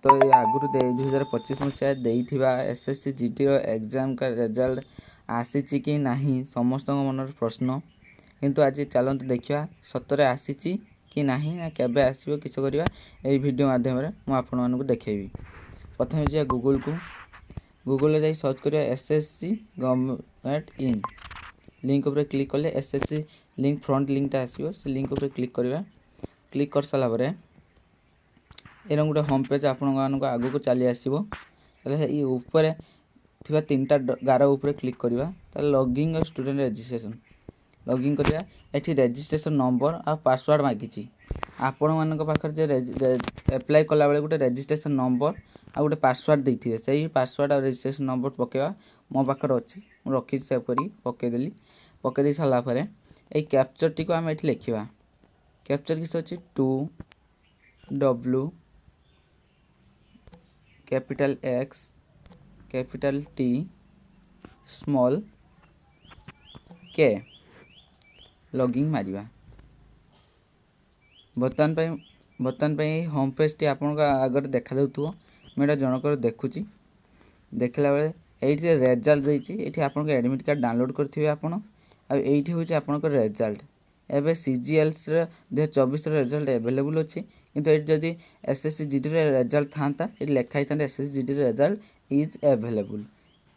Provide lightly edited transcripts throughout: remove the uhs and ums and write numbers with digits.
तो ये आगुरी 2025 मसीहा देइथिबा एसएससी जीडी एग्जाम का रिजल्ट आसीची कि नहीं समस्त मन प्रश्न किंतु आज चलते देखा सतरे आसीची कि नहीं ना केबे आसीबो किस करबा एई वीडियो माध्यम रे मु आपन मानकु देखेबी। प्रथम जे गूगल को गूगल जाई सर्च करिया एसएससी गवर्नमेंट इन लिंक ऊपर क्लिक करले एसएससी लिंक फ्रंट लिंकटा आसीबो से लिंक ऊपर क्लिक करबा। क्लिक कर साला परे एरम गोटे होम पेज आपण आगु को चली आसीबो। ताले ई ऊपर थिबा तीनटा गार ऊपर क्लिक करबा ताले लॉगिंग और स्टूडेंट रजिस्ट्रेशन लॉगिंग करबा। एठी रजिस्ट्रेशन नंबर आ पासवर्ड मागिची आपण मानक पाखर जे अप्लाई कला बेले गोटे रजिस्ट्रेशन नंबर आ गोटे पासवर्ड देथिबे सेही पासवर्ड और रजिस्ट्रेशन नंबर पकेवा मो पाखर अछि मु रखि से परी पके देली। पके दे साला परे ए कैप्चर टी को हम एठी लिखिबा। कैप्चर किस अछि 2W capital X capital T small K login मारिबा। बर्तन पे होम पेज टी आपन का आगर देखा दउथुओ मेडा जनकर देखुची देखला बेले एठी रिजल्ट देइची एठी आपन के एडमिट कार्ड डाउनलोड करथिबे आपन आ एठी होची आपन को रिजल्ट एबे सीजीएलएस रे 2024 रे रिजल्ट अवेलेबल अछि किंतु एठी जदी एसएससी जीडी रे रिजल्ट थांता एठी लेखा हितांते एसएससी जीडी रे रिजल्ट इज अवेलेबल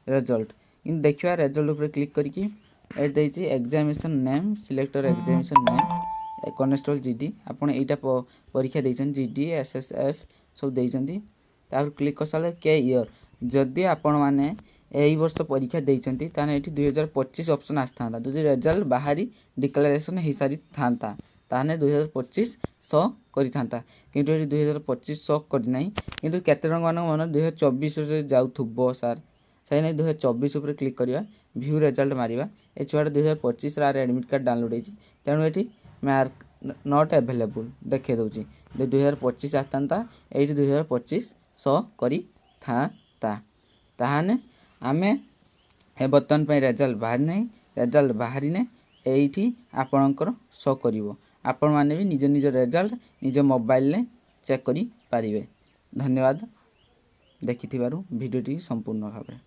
रिजल्ट इन देखिबा रिजल्ट ऊपर क्लिक करके एठी देइची एग्जामिनेशन नेम सिलेक्टर एग्जामिनेशन नेम कॉन्स्टेबल जीडी आपण एटा परीक्षा देइछन जीडी एसएसएफ सब देइछंती तापर क्लिक कर साले के ईयर जदी आपण माने एई वर्ष परीक्षा देइछंती ताने एठी 2025 ऑप्शन आस्थांता जदी रिजल्ट बाहरी डिक्लेरेशन हे सारी थांता ताने 2025 100 करि थांता किंतु एठी 2025 100 करि नै किंतु केते रंग मन 2024 रे जाउथुबो सर सही नै 2024 ऊपर क्लिक करिवा व्यू रिजल्ट मारिवा ए छुआडा 2025 रा एडमिट कार्ड डाउनलोड हेची तेनु एठी मार्क नॉट अवेलेबल देखे दउची 2025 आस्थांता एठी 2025 100 करि थांता ताहाने आमे ए बर्तन पे रिजल्ट बाहर नै रिजल्ट बाहरी नै एठी आपनकर शो करिवो आपण माने भी निज निज रिजल्ट निज मोबाइल ने चेक करि पारिबे। धन्यवाद देखिथिबारु वीडियो टी संपूर्ण भाबरे।